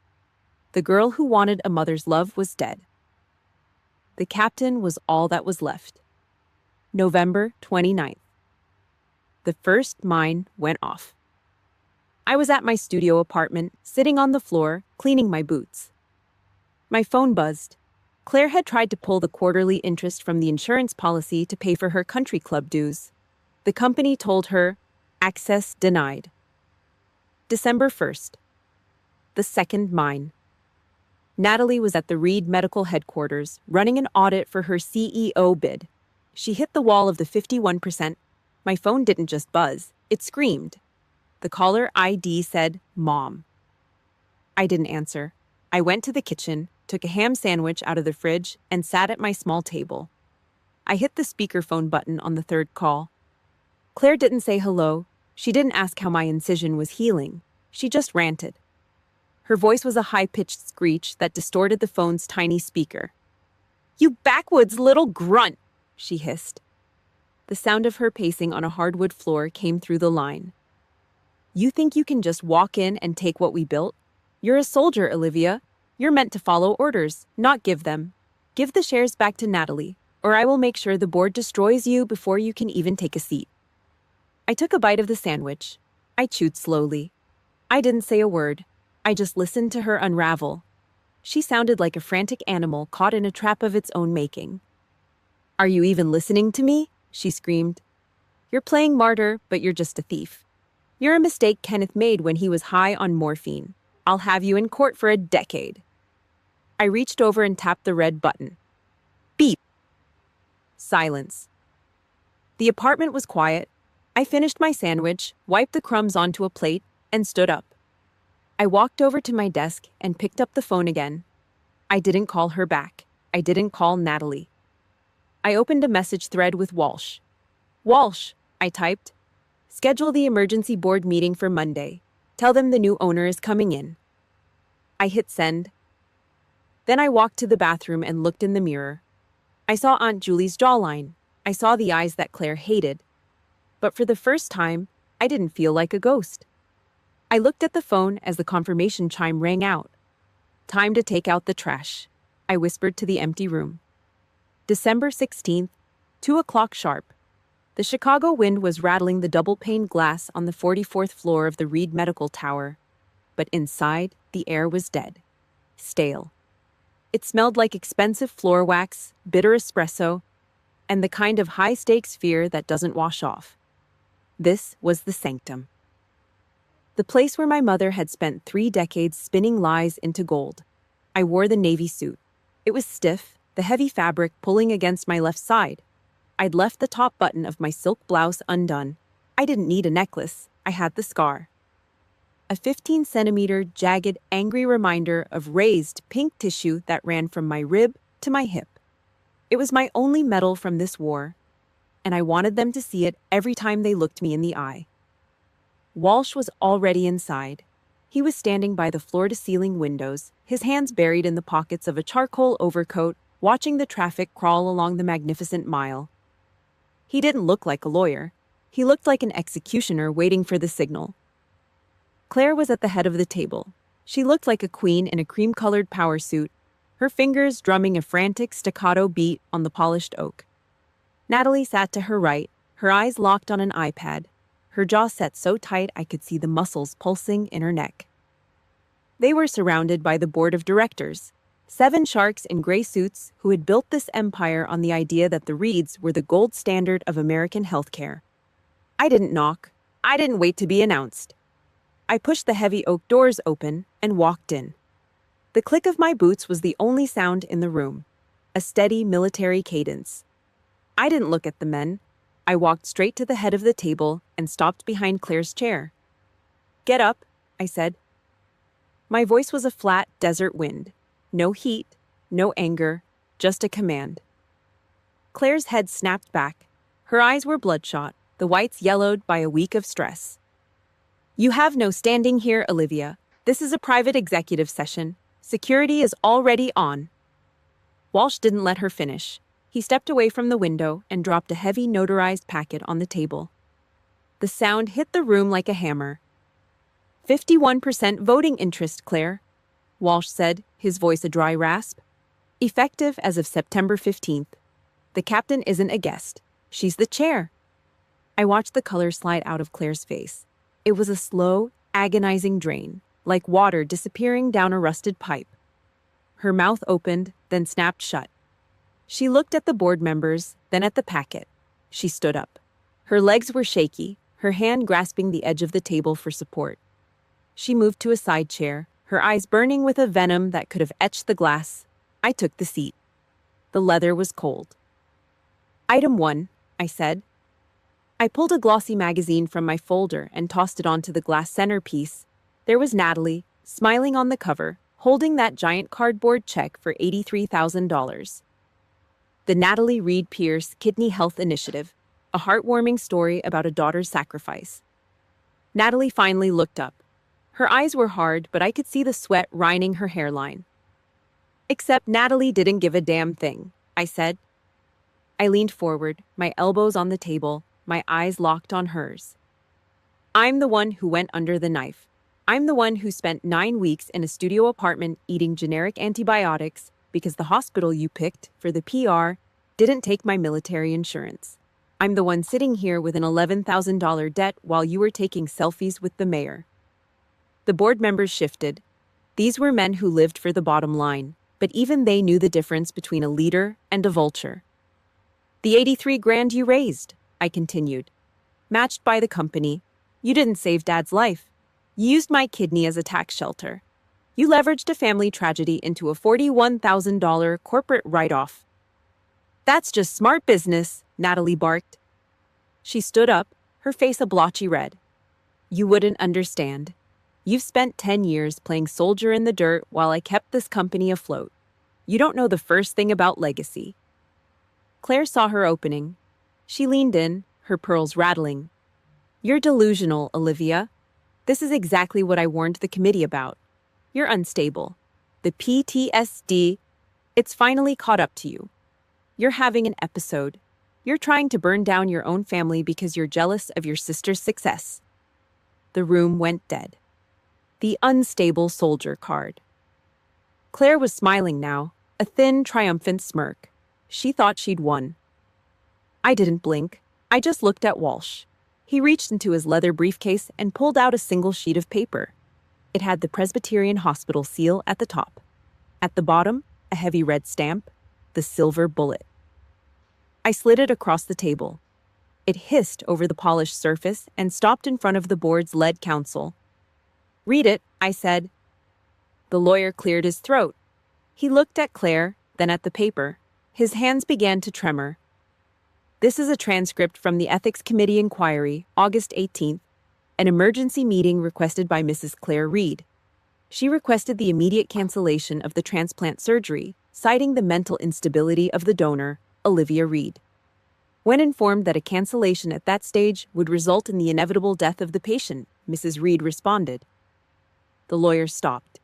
The girl who wanted a mother's love was dead. The captain was all that was left. November 29th. The first mine went off. I was at my studio apartment, sitting on the floor, cleaning my boots. My phone buzzed. Claire had tried to pull the quarterly interest from the insurance policy to pay for her country club dues. The company told her, access denied. December 1st. The second mine. Natalie was at the Reed Medical Headquarters, running an audit for her CEO bid. She hit the wall of the 51%. My phone didn't just buzz, it screamed. The caller ID said, Mom. I didn't answer. I went to the kitchen, took a ham sandwich out of the fridge, and sat at my small table. I hit the speakerphone button on the third call. Claire didn't say hello. She didn't ask how my incision was healing. She just ranted. Her voice was a high-pitched screech that distorted the phone's tiny speaker. You backwoods little grunt, she hissed. The sound of her pacing on a hardwood floor came through the line. You think you can just walk in and take what we built? You're a soldier, Olivia. You're meant to follow orders, not give them. Give the shares back to Natalie, or I will make sure the board destroys you before you can even take a seat. I took a bite of the sandwich. I chewed slowly. I didn't say a word. I just listened to her unravel. She sounded like a frantic animal caught in a trap of its own making. Are you even listening to me? She screamed. You're playing martyr, but you're just a thief. You're a mistake Kenneth made when he was high on morphine. I'll have you in court for a decade. I reached over and tapped the red button. Beep. Silence. The apartment was quiet. I finished my sandwich, wiped the crumbs onto a plate, and stood up. I walked over to my desk and picked up the phone again. I didn't call her back. I didn't call Natalie. I opened a message thread with Walsh. Walsh, I typed. Schedule the emergency board meeting for Monday. Tell them the new owner is coming in. I hit send. Then I walked to the bathroom and looked in the mirror. I saw Aunt Julie's jawline. I saw the eyes that Claire hated. But for the first time, I didn't feel like a ghost. I looked at the phone as the confirmation chime rang out. Time to take out the trash, I whispered to the empty room. December 16th, 2 o'clock sharp. The Chicago wind was rattling the double-paned glass on the 44th floor of the Reed Medical Tower, but inside, the air was dead. Stale. It smelled like expensive floor wax, bitter espresso, and the kind of high-stakes fear that doesn't wash off. This was the sanctum. The place where my mother had spent 3 decades spinning lies into gold. I wore the navy suit. It was stiff, the heavy fabric pulling against my left side. I'd left the top button of my silk blouse undone. I didn't need a necklace. I had the scar. A 15-centimeter, jagged, angry reminder of raised, pink tissue that ran from my rib to my hip. It was my only medal from this war, and I wanted them to see it every time they looked me in the eye. Walsh was already inside. He was standing by the floor-to-ceiling windows, his hands buried in the pockets of a charcoal overcoat, watching the traffic crawl along the magnificent mile. He didn't look like a lawyer. He looked like an executioner waiting for the signal. Claire was at the head of the table. She looked like a queen in a cream-colored power suit, her fingers drumming a frantic staccato beat on the polished oak. Natalie sat to her right, her eyes locked on an iPad, her jaw set so tight I could see the muscles pulsing in her neck. They were surrounded by the board of directors, 7 sharks in gray suits who had built this empire on the idea that the Reeds were the gold standard of American healthcare. I didn't knock. I didn't wait to be announced. I pushed the heavy oak doors open and walked in. The click of my boots was the only sound in the room, a steady military cadence. I didn't look at the men. I walked straight to the head of the table and stopped behind Claire's chair. "Get up," I said. My voice was a flat desert wind. No heat, no anger, just a command. Claire's head snapped back. Her eyes were bloodshot, the whites yellowed by a week of stress. "You have no standing here, Olivia. This is a private executive session. Security is already on." Walsh didn't let her finish. He stepped away from the window and dropped a heavy notarized packet on the table. The sound hit the room like a hammer. 51% voting interest, Claire," Walsh said, his voice a dry rasp. "Effective as of September 15th. The captain isn't a guest. She's the chair." I watched the color slide out of Claire's face. It was a slow, agonizing drain, like water disappearing down a rusted pipe. Her mouth opened, then snapped shut. She looked at the board members, then at the packet. She stood up. Her legs were shaky, her hand grasping the edge of the table for support. She moved to a side chair, her eyes burning with a venom that could have etched the glass. I took the seat. The leather was cold. "Item 1, I said. I pulled a glossy magazine from my folder and tossed it onto the glass centerpiece. There was Natalie, smiling on the cover, holding that giant cardboard check for $83,000. The Natalie Reed Pierce Kidney Health Initiative, a heartwarming story about a daughter's sacrifice. Natalie finally looked up. Her eyes were hard, but I could see the sweat rining her hairline. "Except Natalie didn't give a damn thing," I said. I leaned forward, my elbows on the table, my eyes locked on hers. "I'm the one who went under the knife. I'm the one who spent 9 weeks in a studio apartment eating generic antibiotics because the hospital you picked for the PR didn't take my military insurance. I'm the one sitting here with an $11,000 debt while you were taking selfies with the mayor." The board members shifted. These were men who lived for the bottom line, but even they knew the difference between a leader and a vulture. "The 83 grand you raised," I continued, "matched by the company. You didn't save Dad's life. You used my kidney as a tax shelter. You leveraged a family tragedy into a $41,000 corporate write-off." "That's just smart business," Natalie barked. She stood up, her face a blotchy red. "You wouldn't understand. You've spent 10 years playing soldier in the dirt while I kept this company afloat. You don't know the first thing about legacy." Claire saw her opening. She leaned in, her pearls rattling. "You're delusional, Olivia. This is exactly what I warned the committee about. You're unstable. The PTSD, it's finally caught up to you. You're having an episode. You're trying to burn down your own family because you're jealous of your sister's success." The room went dead. The unstable soldier card. Claire was smiling now, a thin, triumphant smirk. She thought she'd won. I didn't blink. I just looked at Walsh. He reached into his leather briefcase and pulled out a single sheet of paper. It had the Presbyterian Hospital seal at the top. At the bottom, a heavy red stamp, the silver bullet. I slid it across the table. It hissed over the polished surface and stopped in front of the board's lead counsel. "Read it," I said. The lawyer cleared his throat. He looked at Claire, then at the paper. His hands began to tremor. "This is a transcript from the Ethics Committee inquiry, August 18th, an emergency meeting requested by Mrs. Claire Reed. She requested the immediate cancellation of the transplant surgery, citing the mental instability of the donor, Olivia Reed. When informed that a cancellation at that stage would result in the inevitable death of the patient, Mrs. Reed responded." The lawyer stopped.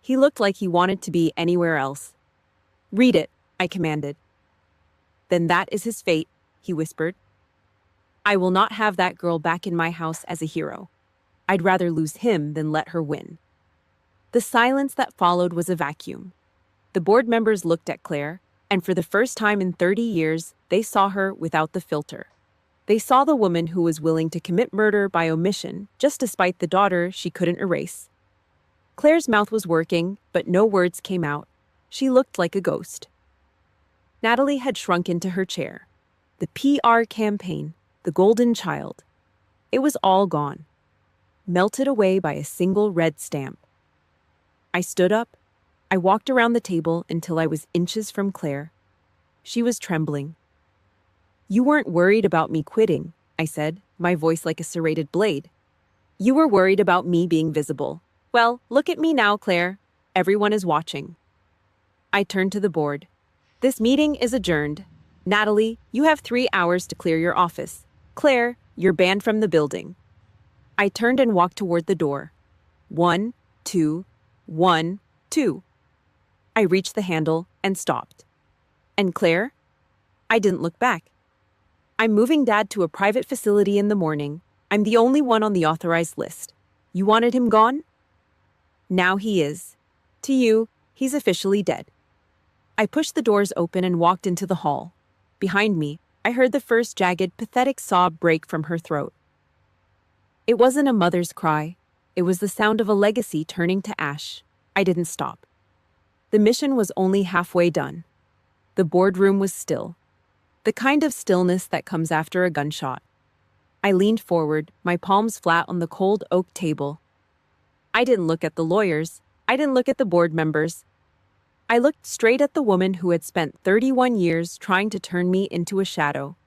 He looked like he wanted to be anywhere else. "Read it," I commanded. "Then that is his fate," he whispered. "I will not have that girl back in my house as a hero. I'd rather lose him than let her win." The silence that followed was a vacuum. The board members looked at Claire, and for the first time in 30 years, they saw her without the filter. They saw the woman who was willing to commit murder by omission just to spite the daughter she couldn't erase. Claire's mouth was working, but no words came out. She looked like a ghost. Natalie had shrunk into her chair. The PR campaign, the golden child. It was all gone, melted away by a single red stamp. I stood up. I walked around the table until I was inches from Claire. She was trembling. "You weren't worried about me quitting," I said, my voice like a serrated blade. "You were worried about me being visible. Well, look at me now, Claire. Everyone is watching." I turned to the board. "This meeting is adjourned. Natalie, you have 3 hours to clear your office. Claire, you're banned from the building." I turned and walked toward the door. 1, 2, 1, 2. I reached the handle and stopped. "And Claire?" I didn't look back. "I'm moving Dad to a private facility in the morning. I'm the only one on the authorized list. You wanted him gone? Now he is. To you, he's officially dead." I pushed the doors open and walked into the hall. Behind me, I heard the first jagged, pathetic sob break from her throat. It wasn't a mother's cry. It was the sound of a legacy turning to ash. I didn't stop. The mission was only halfway done. The boardroom was still. The kind of stillness that comes after a gunshot. I leaned forward, my palms flat on the cold oak table. I didn't look at the lawyers. I didn't look at the board members. I looked straight at the woman who had spent 31 years trying to turn me into a shadow.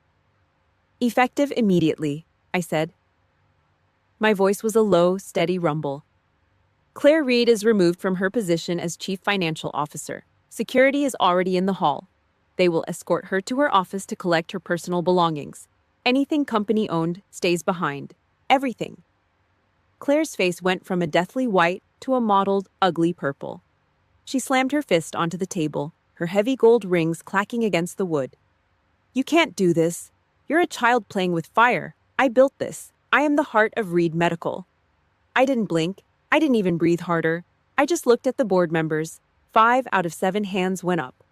"Effective immediately," I said. My voice was a low, steady rumble. "Claire Reed is removed from her position as Chief Financial Officer. Security is already in the hall. They will escort her to her office to collect her personal belongings. Anything company-owned stays behind. Everything." Claire's face went from a deathly white to a mottled, ugly purple. She slammed her fist onto the table, her heavy gold rings clacking against the wood. "You can't do this. You're a child playing with fire. I built this. I am the heart of Reed Medical." I didn't blink. I didn't even breathe harder. I just looked at the board members. 5 out of 7 hands went up.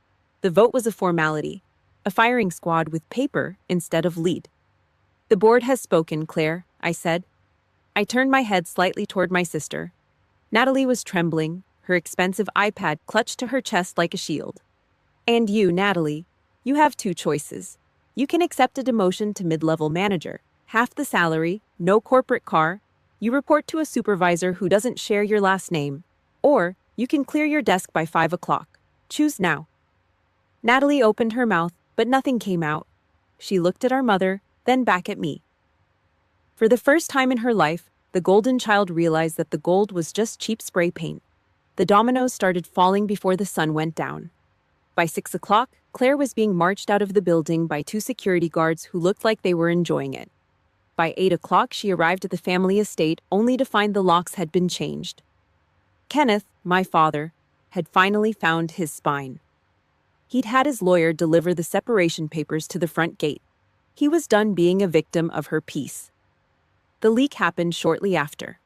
The vote was a formality, a firing squad with paper instead of lead. "The board has spoken, Claire," I said. I turned my head slightly toward my sister. Natalie was trembling, her expensive iPad clutched to her chest like a shield. "And you, Natalie, you have 2 choices. You can accept a demotion to mid-level manager, half the salary, no corporate car. You report to a supervisor who doesn't share your last name. Or you can clear your desk by 5 o'clock. Choose now." Natalie opened her mouth, but nothing came out. She looked at our mother, then back at me. For the first time in her life, the golden child realized that the gold was just cheap spray paint. The dominoes started falling before the sun went down. By 6 o'clock, Claire was being marched out of the building by 2 security guards who looked like they were enjoying it. By 8 o'clock, she arrived at the family estate only to find the locks had been changed. Kenneth, my father, had finally found his spine. He'd had his lawyer deliver the separation papers to the front gate. He was done being a victim of her peace. The leak happened shortly after.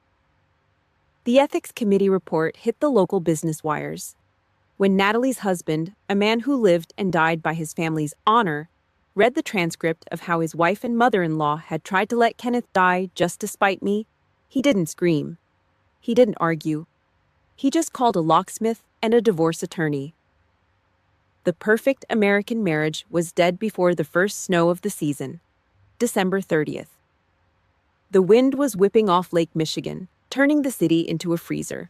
The ethics committee report hit the local business wires. When Natalie's husband, a man who lived and died by his family's honor, read the transcript of how his wife and mother-in-law had tried to let Kenneth die just to spite me, he didn't scream. He didn't argue. He just called a locksmith and a divorce attorney. The perfect American marriage was dead before the first snow of the season, December 30th. The wind was whipping off Lake Michigan, turning the city into a freezer.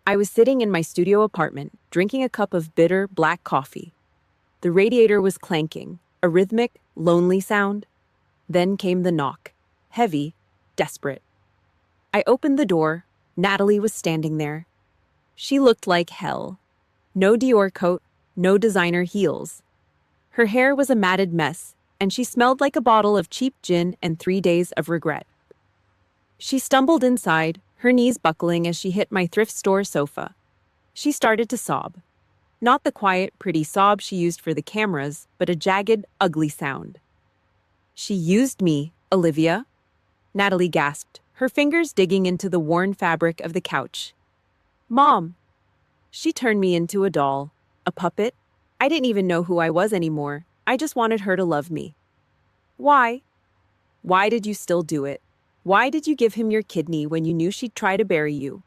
I was sitting in my studio apartment, drinking a cup of bitter, black coffee. The radiator was clanking, a rhythmic, lonely sound. Then came the knock, heavy, desperate. I opened the door. Natalie was standing there. She looked like hell. No Dior coat, no designer heels. Her hair was a matted mess, and she smelled like a bottle of cheap gin and 3 days of regret. She stumbled inside, her knees buckling as she hit my thrift store sofa. She started to sob. Not the quiet, pretty sob she used for the cameras, but a jagged, ugly sound. "She used me, Olivia," Natalie gasped, her fingers digging into the worn fabric of the couch. "Mom." She turned me into a doll, a puppet. I didn't even know who I was anymore. I just wanted her to love me. "Why? Why did you still do it? Why did you give him your kidney when you knew she'd try to bury you?"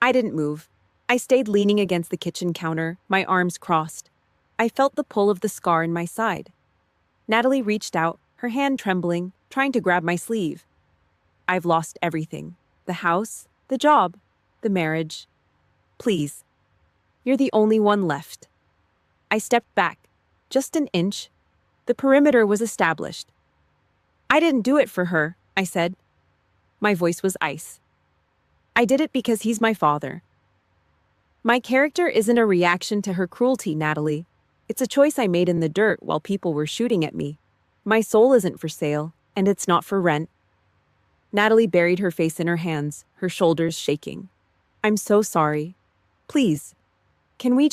I didn't move. I stayed leaning against the kitchen counter, my arms crossed. I felt the pull of the scar in my side. Natalie reached out, her hand trembling, trying to grab my sleeve. "I've lost everything. The house, the job, the marriage. Please. You're the only one left." I stepped back, just an inch. The perimeter was established. "I didn't do it for her," I said. My voice was ice. "I did it because he's my father." "My character isn't a reaction to her cruelty, Natalie. It's a choice I made in the dirt while people were shooting at me. My soul isn't for sale, and it's not for rent." Natalie buried her face in her hands, her shoulders shaking. "I'm so sorry. Please, can we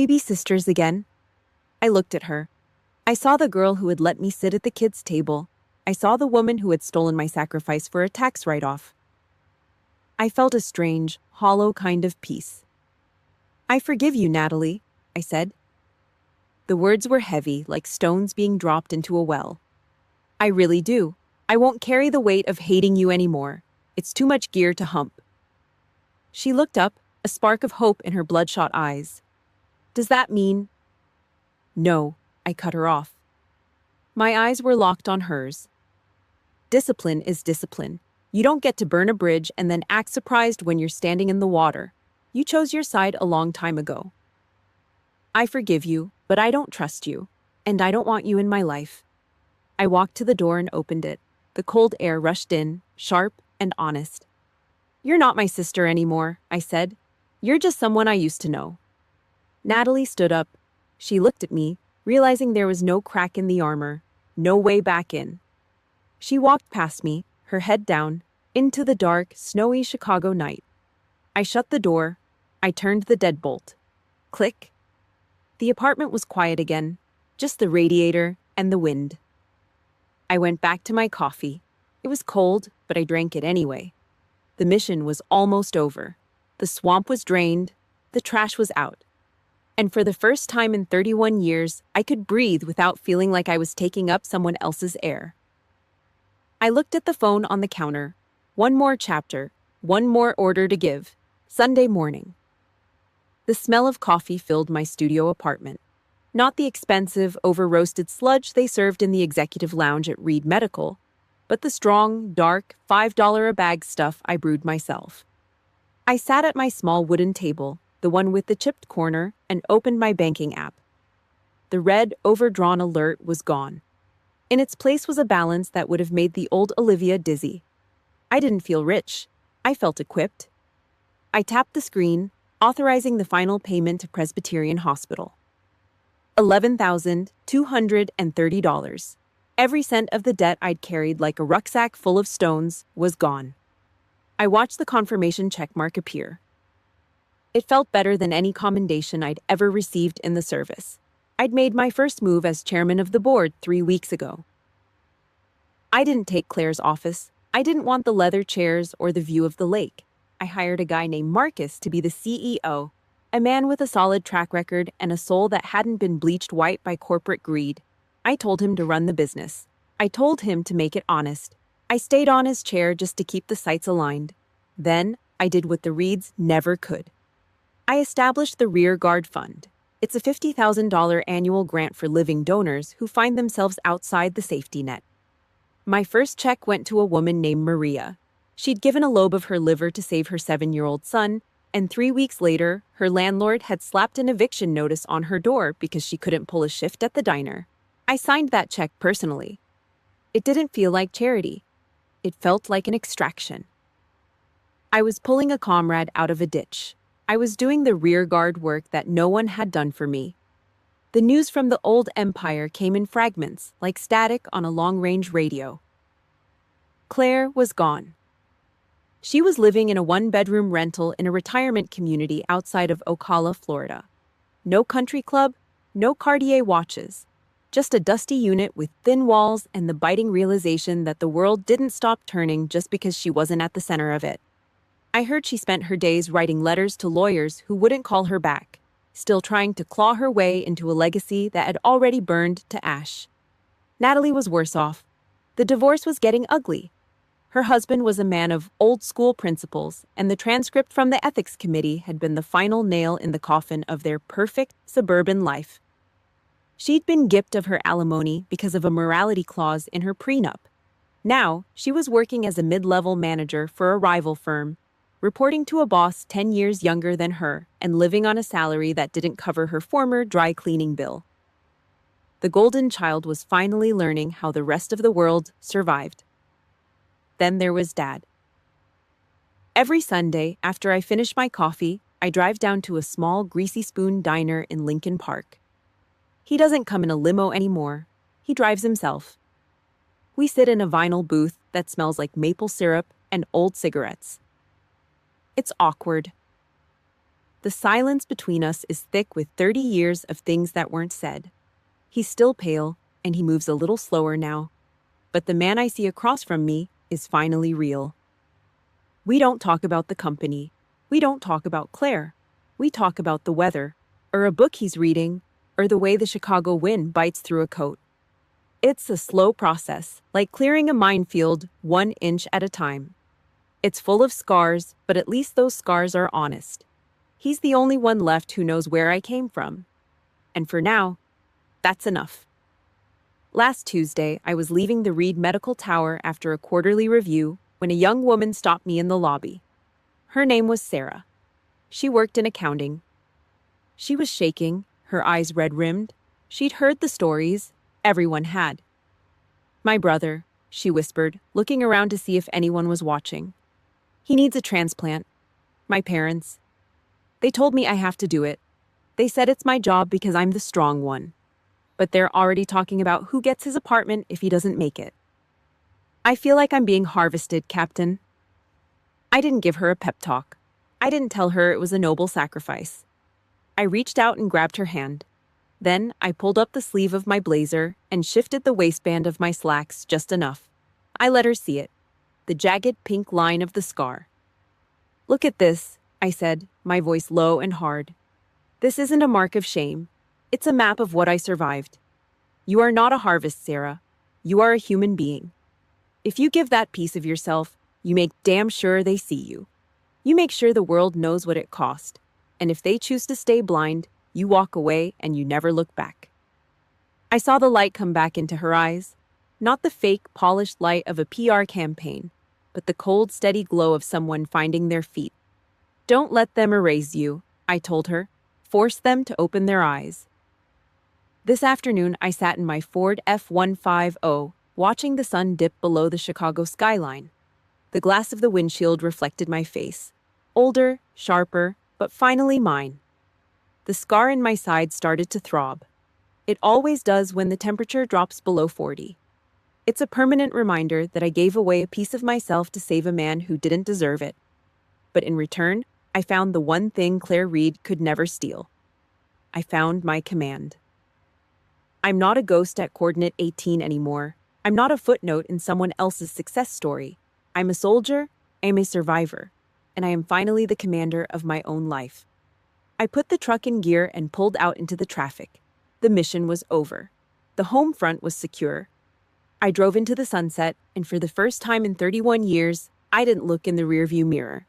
be sisters again?" I looked at her. I saw the girl who had let me sit at the kids' table. I saw the woman who had stolen my sacrifice for a tax write-off. I felt a strange, hollow kind of peace. "I forgive you, Natalie," I said. The words were heavy, like stones being dropped into a well. "I really do. I won't carry the weight of hating you anymore. It's too much gear to hump." She looked up, a spark of hope in her bloodshot eyes. "Does that mean—" "No," I cut her off. My eyes were locked on hers. "Discipline is discipline. You don't get to burn a bridge and then act surprised when you're standing in the water. You chose your side a long time ago. I forgive you, but I don't trust you, and I don't want you in my life." I walked to the door and opened it. The cold air rushed in, sharp and honest. "You're not my sister anymore," I said. "You're just someone I used to know." Natalie stood up. She looked at me, realizing there was no crack in the armor, no way back in. She walked past me, her head down, into the dark, snowy Chicago night. I shut the door. I turned the deadbolt. Click. The apartment was quiet again, just the radiator and the wind. I went back to my coffee. It was cold, but I drank it anyway. The mission was almost over. The swamp was drained. The trash was out. And for the first time in 31 years, I could breathe without feeling like I was taking up someone else's air. I looked at the phone on the counter. One more chapter, one more order to give. Sunday morning. The smell of coffee filled my studio apartment. Not the expensive, over-roasted sludge they served in the executive lounge at Reed Medical, but the strong, dark, $5-a-bag stuff I brewed myself. I sat at my small wooden table, the one with the chipped corner, and opened my banking app. The red, overdrawn alert was gone. In its place was a balance that would have made the old Olivia dizzy. I didn't feel rich. I felt equipped. I tapped the screen, authorizing the final payment to Presbyterian Hospital. $11,230. Every cent of the debt I'd carried like a rucksack full of stones was gone. I watched the confirmation checkmark appear. It felt better than any commendation I'd ever received in the service. I'd made my first move as chairman of the board 3 weeks ago. I didn't take Claire's office. I didn't want the leather chairs or the view of the lake. I hired a guy named Marcus to be the CEO, a man with a solid track record and a soul that hadn't been bleached white by corporate greed. I told him to run the business. I told him to make it honest. I stayed on his chair just to keep the sights aligned. Then, I did what the Reeds never could. I established the Rear Guard Fund. It's a $50,000 annual grant for living donors who find themselves outside the safety net. My first check went to a woman named Maria. She'd given a lobe of her liver to save her 7-year-old son, and 3 weeks later, her landlord had slapped an eviction notice on her door because she couldn't pull a shift at the diner. I signed that check personally. It didn't feel like charity. It felt like an extraction. I was pulling a comrade out of a ditch. I was doing the rear guard work that no one had done for me. The news from the old empire came in fragments, like static on a long-range radio. Claire was gone. She was living in a one-bedroom rental in a retirement community outside of Ocala, Florida. No country club, no Cartier watches. Just a dusty unit with thin walls and the biting realization that the world didn't stop turning just because she wasn't at the center of it. I heard she spent her days writing letters to lawyers who wouldn't call her back, still trying to claw her way into a legacy that had already burned to ash. Natalie was worse off. The divorce was getting ugly. Her husband was a man of old-school principles, and the transcript from the ethics committee had been the final nail in the coffin of their perfect suburban life. She'd been gypped of her alimony because of a morality clause in her prenup. Now, she was working as a mid-level manager for a rival firm, reporting to a boss 10 years younger than her and living on a salary that didn't cover her former dry cleaning bill. The golden child was finally learning how the rest of the world survived. Then there was Dad. Every Sunday, after I finish my coffee, I drive down to a small Greasy Spoon diner in Lincoln Park. He doesn't come in a limo anymore. He drives himself. We sit in a vinyl booth that smells like maple syrup and old cigarettes. It's awkward. The silence between us is thick with 30 years of things that weren't said. He's still pale, and he moves a little slower now. But the man I see across from me is finally real. We don't talk about the company. We don't talk about Claire. We talk about the weather, or a book he's reading, or the way the Chicago wind bites through a coat. It's a slow process, like clearing a minefield 1 inch at a time. It's full of scars, but at least those scars are honest. He's the only one left who knows where I came from. And for now, that's enough. Last Tuesday, I was leaving the Reed Medical Tower after a quarterly review when a young woman stopped me in the lobby. Her name was Sarah. She worked in accounting. She was shaking, her eyes red-rimmed. She'd heard the stories. Everyone had. "My brother," she whispered, looking around to see if anyone was watching. "He needs a transplant. My parents. They told me I have to do it. They said it's my job because I'm the strong one. But they're already talking about who gets his apartment if he doesn't make it. I feel like I'm being harvested, Captain." I didn't give her a pep talk. I didn't tell her it was a noble sacrifice. I reached out and grabbed her hand. Then I pulled up the sleeve of my blazer and shifted the waistband of my slacks just enough. I let her see it, the jagged pink line of the scar. "Look at this," I said, my voice low and hard. "This isn't a mark of shame. It's a map of what I survived. You are not a harvest, Sarah. You are a human being. If you give that piece of yourself, you make damn sure they see you. You make sure the world knows what it cost. And if they choose to stay blind, you walk away and you never look back." I saw the light come back into her eyes. Not the fake, polished light of a PR campaign, but the cold, steady glow of someone finding their feet. "Don't let them erase you," I told her. "Force them to open their eyes." This afternoon, I sat in my Ford F-150, watching the sun dip below the Chicago skyline. The glass of the windshield reflected my face. Older, sharper, but finally mine. The scar in my side started to throb. It always does when the temperature drops below 40. It's a permanent reminder that I gave away a piece of myself to save a man who didn't deserve it. But in return, I found the one thing Claire Reed could never steal. I found my command. I'm not a ghost at coordinate 18 anymore. I'm not a footnote in someone else's success story. I'm a soldier, I am a survivor, and I am finally the commander of my own life. I put the truck in gear and pulled out into the traffic. The mission was over. The home front was secure. I drove into the sunset, and for the first time in 31 years, I didn't look in the rearview mirror.